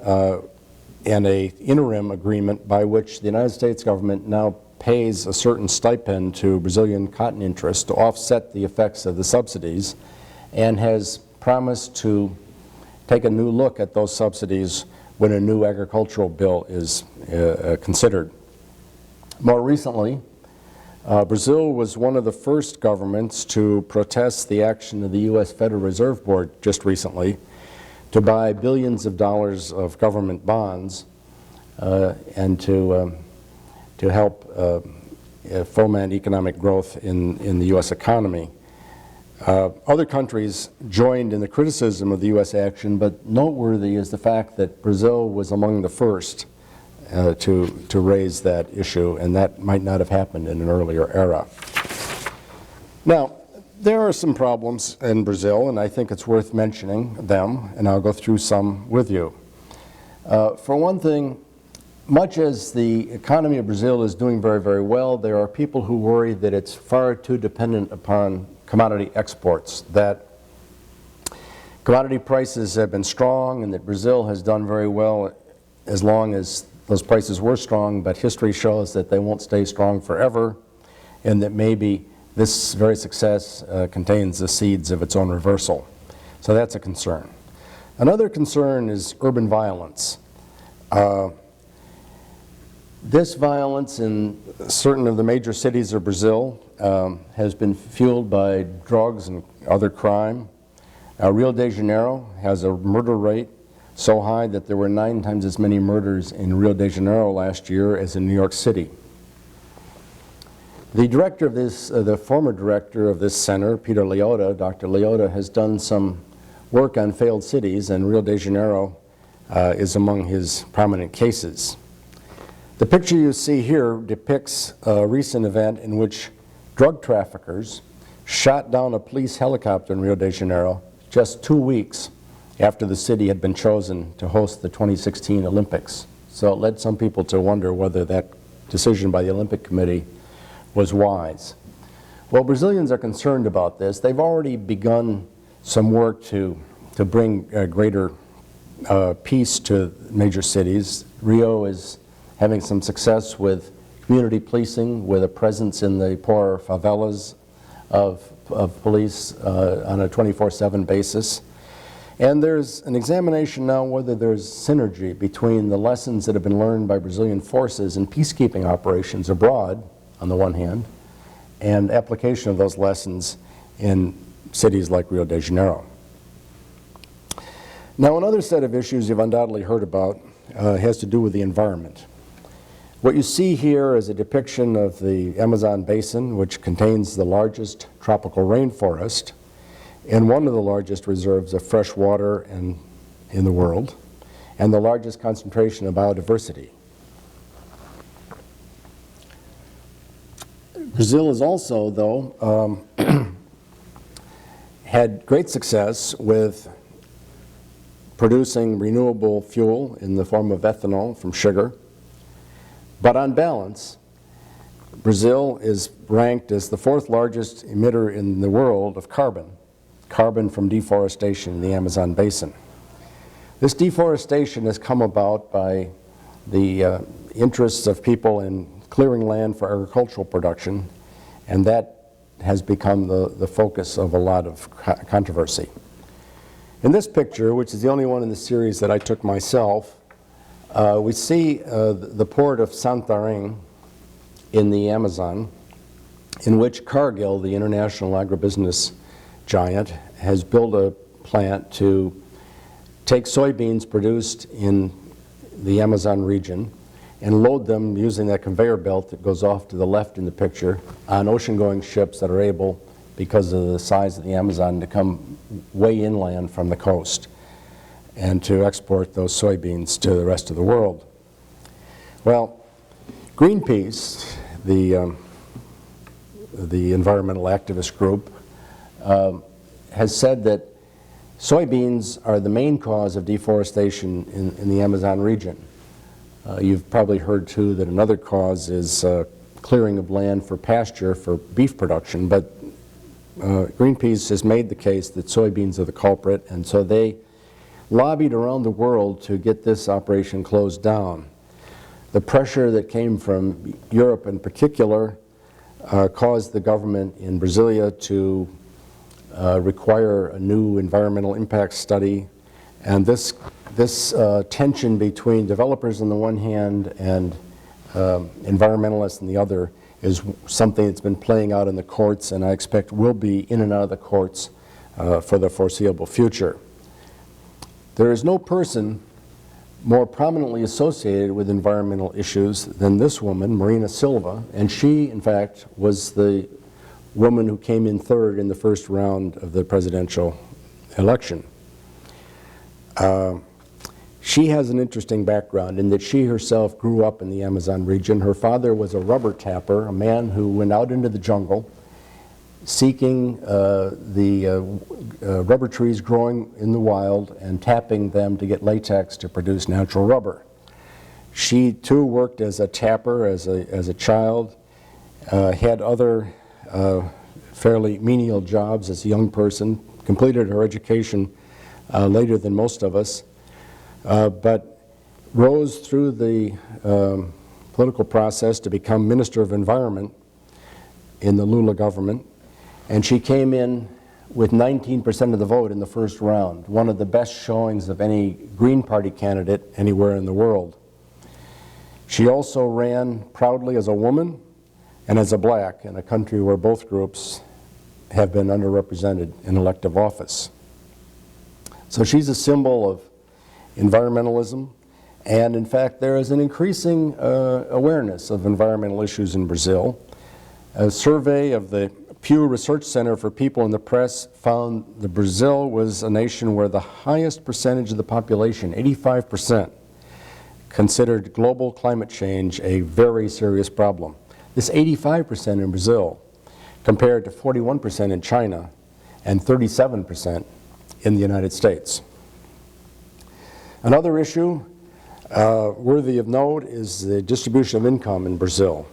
A: and an interim agreement by which the United States government now pays a certain stipend to Brazilian cotton interests to offset the effects of the subsidies, and has promised to take a new look at those subsidies when a new agricultural bill is considered. More recently, Brazil was one of the first governments to protest the action of the U.S. Federal Reserve Board just recently to buy billions of dollars of government bonds and to help foment economic growth in the U.S. economy. Other countries joined in the criticism of the U.S. action, but noteworthy is the fact that Brazil was among the first to raise that issue, and that might not have happened in an earlier era. Now, there are some problems in Brazil, and I think it's worth mentioning them, and I'll go through some with you. For one thing, much as the economy of Brazil is doing very, very well, there are people who worry that it's far too dependent upon commodity exports, that commodity prices have been strong and that Brazil has done very well as long as those prices were strong, but history shows that they won't stay strong forever, and that maybe this very success contains the seeds of its own reversal. So that's a concern. Another concern is urban violence. This violence in certain of the major cities of Brazil has been fueled by drugs and other crime. Rio de Janeiro has a murder rate so high that there were 9 times as many murders in Rio de Janeiro last year as in New York City. The director of this, the former director of this center, Peter Leota, Dr. Leota, has done some work on failed cities, and Rio de Janeiro is among his prominent cases. The picture you see here depicts a recent event in which drug traffickers shot down a police helicopter in Rio de Janeiro just 2 weeks after the city had been chosen to host the 2016 Olympics. So it led some people to wonder whether that decision by the Olympic Committee was wise. Well, Brazilians are concerned about this. They've already begun some work to bring greater peace to major cities. Rio is having some success with community policing, with a presence in the poorer favelas of police on a 24/7 basis. And there's an examination now whether there's synergy between the lessons that have been learned by Brazilian forces in peacekeeping operations abroad, on the one hand, and application of those lessons in cities like Rio de Janeiro. Now, another set of issues you've undoubtedly heard about has to do with the environment. What you see here is a depiction of the Amazon basin, which contains the largest tropical rainforest and one of the largest reserves of fresh water in the world, and the largest concentration of biodiversity. Brazil has also, though, had great success with producing renewable fuel in the form of ethanol from sugar. But on balance, Brazil is ranked as the 4th largest emitter in the world of carbon from deforestation in the Amazon basin. This deforestation has come about by the interests of people in clearing land for agricultural production, and that has become the focus of a lot of controversy. In this picture, which is the only one in the series that I took myself, we see the port of Santarém in the Amazon, in which Cargill, the international agribusiness giant, has built a plant to take soybeans produced in the Amazon region and load them using that conveyor belt that goes off to the left in the picture on ocean-going ships that are able, because of the size of the Amazon, to come way inland from the coast and to export those soybeans to the rest of the world. Well, Greenpeace, the environmental activist group, has said that soybeans are the main cause of deforestation in the Amazon region. You've probably heard, too, that another cause is clearing of land for pasture for beef production, but Greenpeace has made the case that soybeans are the culprit, and so they lobbied around the world to get this operation closed down. The pressure that came from Europe in particular caused the government in Brasilia to require a new environmental impact study, and this tension between developers on the one hand and environmentalists on the other is something that's been playing out in the courts, and I expect will be in and out of the courts for the foreseeable future. There is no person more prominently associated with environmental issues than this woman, Marina Silva, and she, in fact, was the woman who came in third in the first round of the presidential election. She has an interesting background in that she herself grew up in the Amazon region. Her father was a rubber tapper, a man who went out into the jungle seeking the rubber trees growing in the wild and tapping them to get latex to produce natural rubber. She too worked as a tapper as a child, had other fairly menial jobs as a young person, completed her education later than most of us, but rose through the political process to become Minister of Environment in the Lula government, and she came in with 19% of the vote in the first round, one of the best showings of any Green Party candidate anywhere in the world. She also ran proudly as a woman and as a black in a country where both groups have been underrepresented in elective office. So she's a symbol of environmentalism, and in fact there is an increasing awareness of environmental issues in Brazil. A survey of the Pew Research Center for People in the Press found that Brazil was a nation where the highest percentage of the population, 85%, considered global climate change a very serious problem. This 85% in Brazil compared to 41% in China and 37% in the United States. Another issue worthy of note is the distribution of income in Brazil.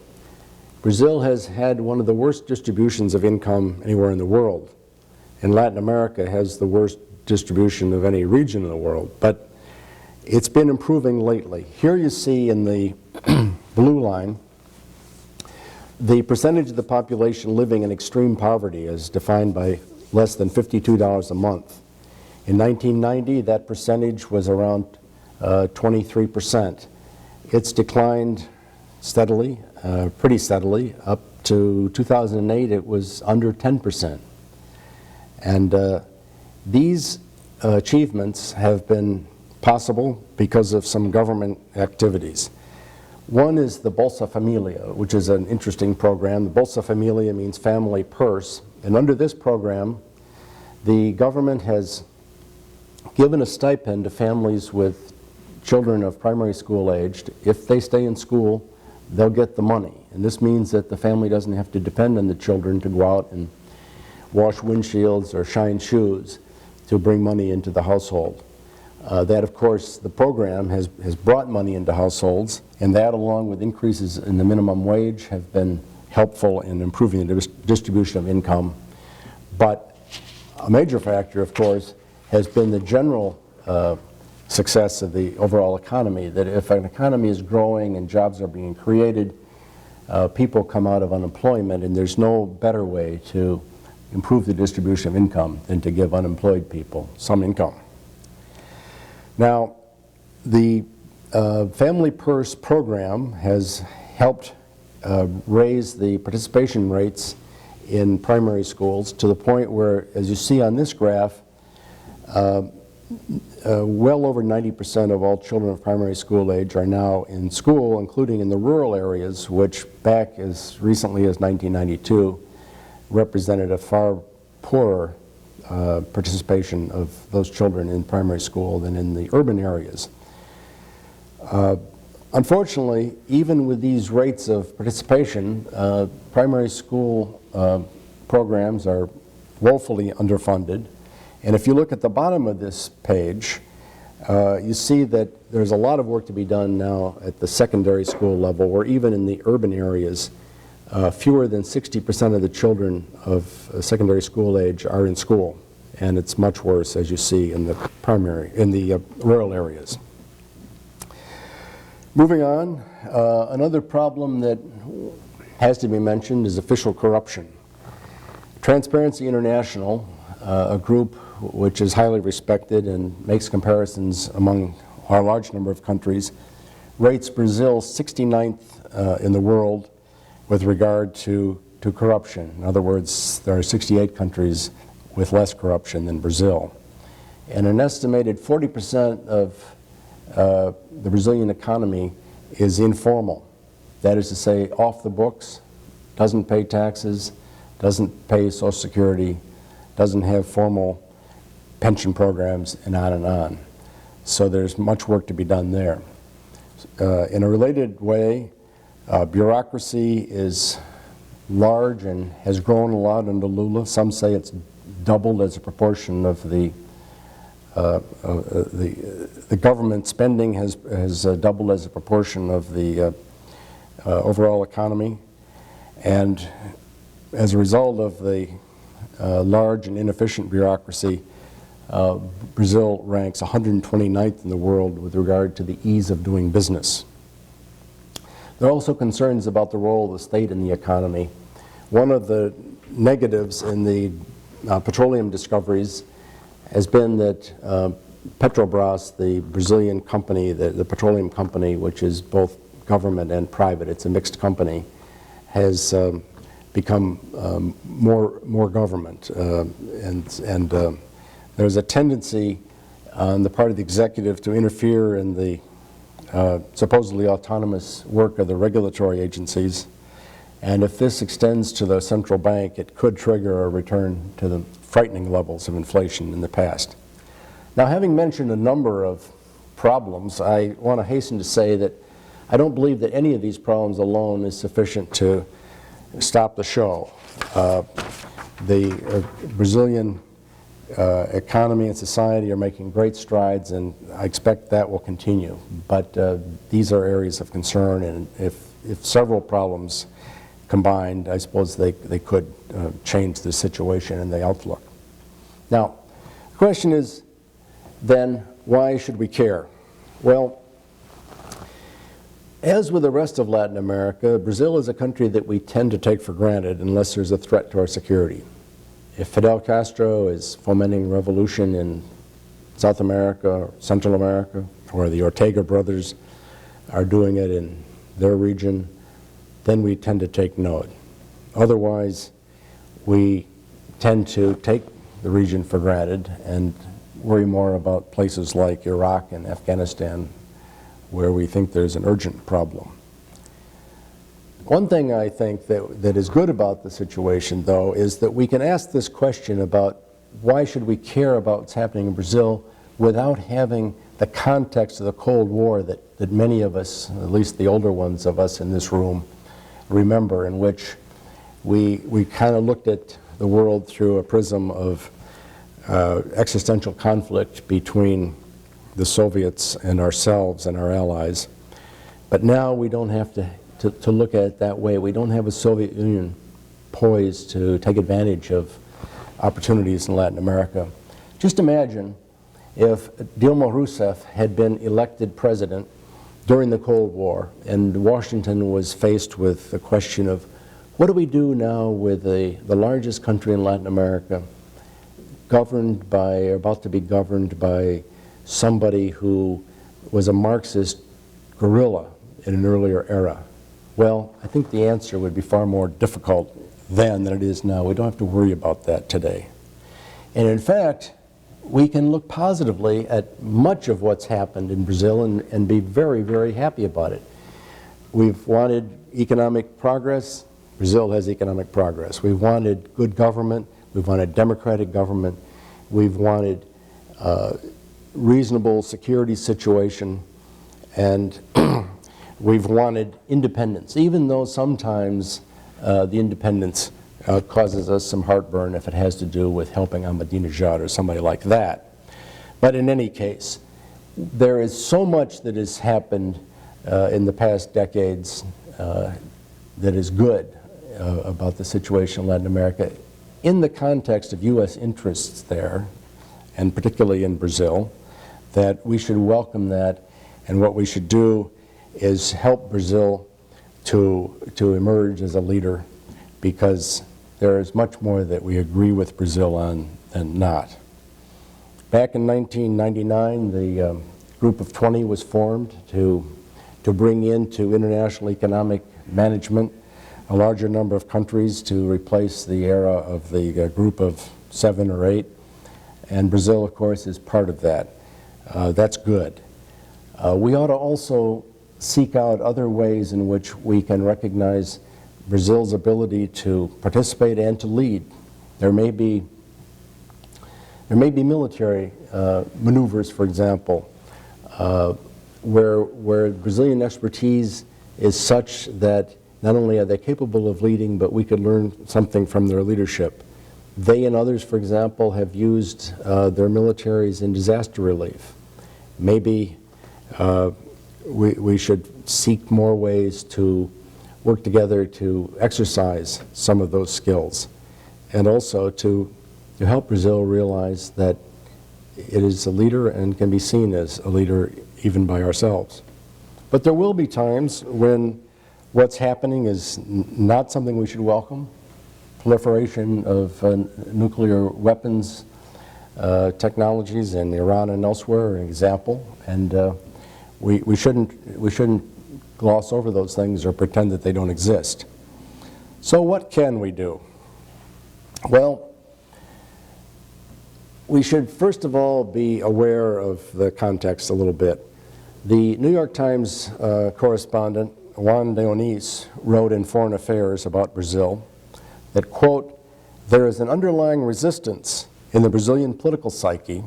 A: Brazil has had one of the worst distributions of income anywhere in the world, and Latin America has the worst distribution of any region in the world, but it's been improving lately. Here you see in the blue line the percentage of the population living in extreme poverty as defined by less than $52 a month. In 1990, that percentage was around 23%. It's declined steadily, pretty steadily. Up to 2008, it was under 10%. And these achievements have been possible because of some government activities. One is the Bolsa Familia, which is an interesting program. The Bolsa Familia means family purse. And under this program, the government has given a stipend to families with children of primary school aged. If they stay in school, they'll get the money. And this means that the family doesn't have to depend on the children to go out and wash windshields or shine shoes to bring money into the household. That, of course, the program has brought money into households, and that, along with increases in the minimum wage, have been helpful in improving the distribution of income. But a major factor, of course, has been the general success of the overall economy, that if an economy is growing and jobs are being created, people come out of unemployment, and there's no better way to improve the distribution of income than to give unemployed people some income. Now, the Family Purse program has helped raise the participation rates in primary schools to the point where, as you see on this graph, well over 90% of all children of primary school age are now in school, including in the rural areas, which back as recently as 1992 represented a far poorer participation of those children in primary school than in the urban areas. Unfortunately, even with these rates of participation, primary school programs are woefully underfunded. And if you look at the bottom of this page, you see that there's a lot of work to be done now at the secondary school level, or even in the urban areas. Fewer than 60% of the children of secondary school age are in school, and it's much worse, as you see, in the rural areas. Moving on, another problem that has to be mentioned is official corruption. Transparency International, a group which is highly respected and makes comparisons among a large number of countries, rates Brazil 69th in the world with regard to corruption. In other words, there are 68 countries with less corruption than Brazil. And an estimated 40% of the Brazilian economy is informal. That is to say, off the books, doesn't pay taxes, doesn't pay Social Security, doesn't have formal pension programs, and on and on. So there's much work to be done there. In a related way, bureaucracy is large and has grown a lot under Lula. Some say it's doubled as a proportion of the government spending has doubled as a proportion of the overall economy. And as a result of the large and inefficient bureaucracy, Brazil ranks 129th in the world with regard to the ease of doing business. There are also concerns about the role of the state in the economy. One of the negatives in the petroleum discoveries has been that Petrobras, the Brazilian company, the petroleum company, which is both government and private, it's a mixed company, has become more government. And there's a tendency on the part of the executive to interfere in the supposedly autonomous work of the regulatory agencies. And if this extends to the central bank, it could trigger a return to the frightening levels of inflation in the past. Now, having mentioned a number of problems, I want to hasten to say that I don't believe that any of these problems alone is sufficient to stop the show. The Brazilian economy and society are making great strides, and I expect that will continue. But these are areas of concern, and if several problems combined, I suppose they could change the situation and the outlook. Now, the question is then, why should we care? Well, as with the rest of Latin America, Brazil is a country that we tend to take for granted unless there's a threat to our security. If Fidel Castro is fomenting revolution in South America, or Central America, or the Ortega brothers are doing it in their region, then we tend to take note. Otherwise, we tend to take the region for granted and worry more about places like Iraq and Afghanistan, where we think there's an urgent problem. One thing I think that is good about the situation, though, is that we can ask this question about why should we care about what's happening in Brazil without having the context of the Cold War that many of us, at least the older ones of us in this room, remember, in which we kind of looked at the world through a prism of existential conflict between the Soviets and ourselves and our allies. But now we don't have to look at it that way. We don't have a Soviet Union poised to take advantage of opportunities in Latin America. Just imagine if Dilma Rousseff had been elected president during the Cold War and Washington was faced with the question of what do we do now with the largest country in Latin America governed by, or about to be governed by, somebody who was a Marxist guerrilla in an earlier era? Well, I think the answer would be far more difficult then than it is now. We don't have to worry about that today. And in fact, we can look positively at much of what's happened in Brazil and be very, very happy about it. We've wanted economic progress. Brazil has economic progress. We've wanted good government. We've wanted democratic government. We've wanted reasonable security situation, and we've wanted independence, even though sometimes the independence causes us some heartburn if it has to do with helping Ahmadinejad or somebody like that. But in any case, there is so much that has happened in the past decades that is good about the situation in Latin America in the context of U.S. interests there, and particularly in Brazil, that we should welcome that, and what we should do is help Brazil to emerge as a leader, because there is much more that we agree with Brazil on than not. Back in 1999, the Group of 20 was formed to bring into international economic management a larger number of countries to replace the era of the Group of 7 or 8. And Brazil, of course, is part of that. That's good. We ought to also seek out other ways in which we can recognize Brazil's ability to participate and to lead. There may be military maneuvers, for example, where Brazilian expertise is such that not only are they capable of leading, but we could learn something from their leadership. They and others, for example, have used their militaries in disaster relief. Maybe we should seek more ways to work together to exercise some of those skills, and also to help Brazil realize that it is a leader and can be seen as a leader even by ourselves. But there will be times when what's happening is not something we should welcome. Proliferation of nuclear weapons technologies in Iran and elsewhere are an example, and we shouldn't gloss over those things or pretend that they don't exist. So what can we do? Well, we should first of all be aware of the context a little bit. The New York Times correspondent Juan Leonis wrote in Foreign Affairs about Brazil that, quote, "There is an underlying resistance in the Brazilian political psyche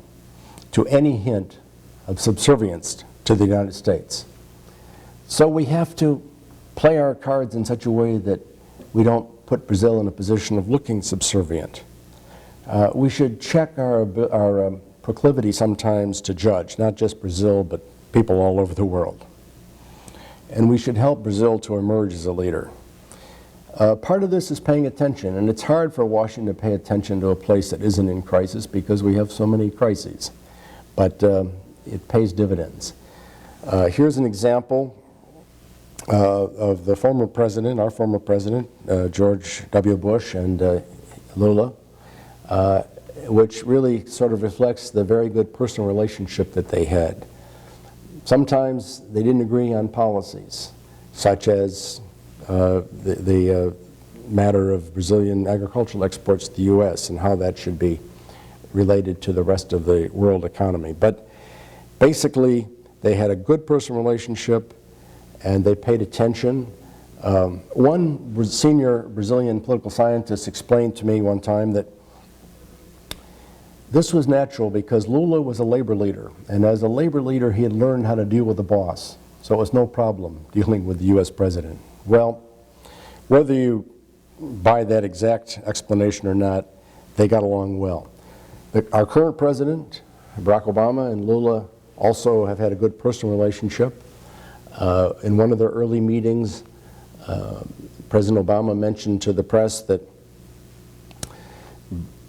A: to any hint of subservience to the United States." So we have to play our cards in such a way that we don't put Brazil in a position of looking subservient. We should check our proclivity sometimes to judge, not just Brazil, but people all over the world. And we should help Brazil to emerge as a leader. Part of this is paying attention, and it's hard for Washington to pay attention to a place that isn't in crisis because we have so many crises. But it pays dividends. Here's an example of the former president, our former president, George W. Bush and Lula, which really sort of reflects the very good personal relationship that they had. Sometimes they didn't agree on policies, such as the matter of Brazilian agricultural exports to the U.S. and how that should be related to the rest of the world economy. But basically, they had a good personal relationship and they paid attention. One senior Brazilian political scientist explained to me one time that this was natural because Lula was a labor leader, and as a labor leader he had learned how to deal with the boss, so it was no problem dealing with the U.S. president. Well, whether you buy that exact explanation or not, they got along well. Our current president, Barack Obama, and Lula also have had a good personal relationship. In one of their early meetings, President Obama mentioned to the press that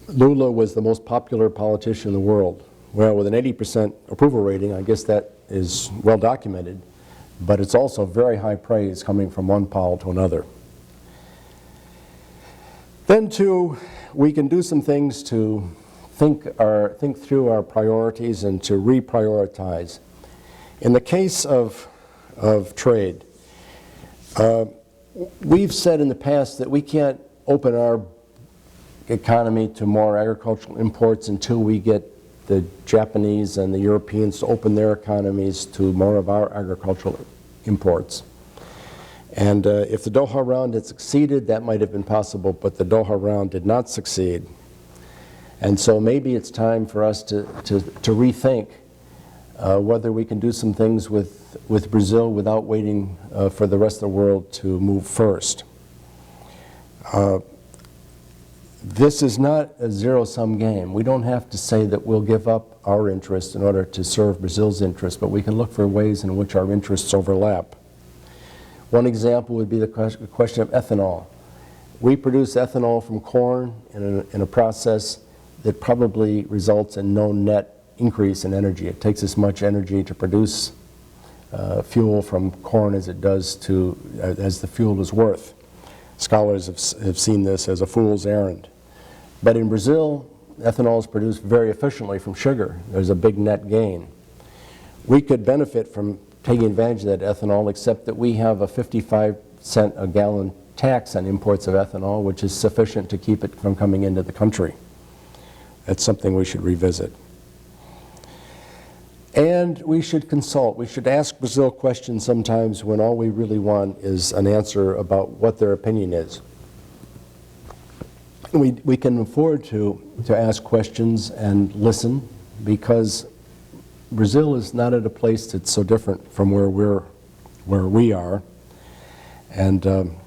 A: Lula was the most popular politician in the world. Well, with an 80% approval rating, I guess that is well documented, but it's also very high praise coming from one pol to another. Then too, we can do some things to think through our priorities and to reprioritize. In the case of trade, we've said in the past that we can't open our economy to more agricultural imports until we get the Japanese and the Europeans to open their economies to more of our agricultural imports. And if the Doha round had succeeded, that might have been possible, but the Doha round did not succeed. And so maybe it's time for us to rethink whether we can do some things with Brazil without waiting for the rest of the world to move first. This is not a zero-sum game. We don't have to say that we'll give up our interests in order to serve Brazil's interests, but we can look for ways in which our interests overlap. One example would be the question of ethanol. We produce ethanol from corn in a process that probably results in no net increase in energy. It takes as much energy to produce fuel from corn as it does as the fuel is worth. Scholars have seen this as a fool's errand. But in Brazil, ethanol is produced very efficiently from sugar. There's a big net gain. We could benefit from taking advantage of that ethanol, except that we have a 55-cent a gallon tax on imports of ethanol, which is sufficient to keep it from coming into the country. That's something we should revisit. And we should consult. We should ask Brazil questions sometimes when all we really want is an answer about what their opinion is. We can afford to ask questions and listen, because Brazil is not at a place that's so different from where we are, and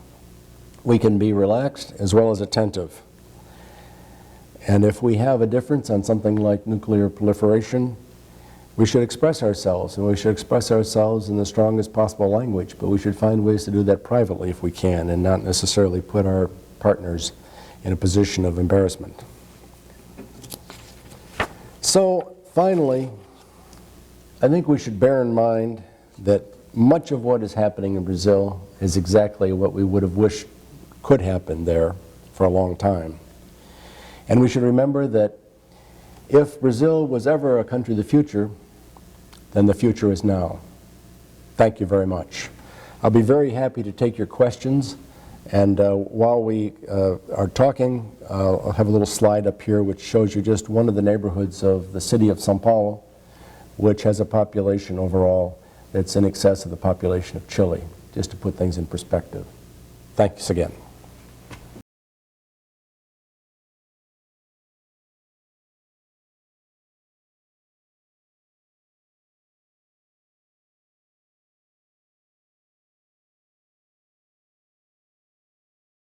A: we can be relaxed as well as attentive. And if we have a difference on something like nuclear proliferation, we should express ourselves, and we should express ourselves in the strongest possible language, but we should find ways to do that privately if we can, and not necessarily put our partners in a position of embarrassment. So finally, I think we should bear in mind that much of what is happening in Brazil is exactly what we would have wished could happen there for a long time. And we should remember that if Brazil was ever a country of the future, then the future is now. Thank you very much. I'll be very happy to take your questions, and while we are talking, I'll have a little slide up here which shows you just one of the neighborhoods of the city of São Paulo, which has a population overall that's in excess of the population of Chile, just to put things in perspective. Thanks again.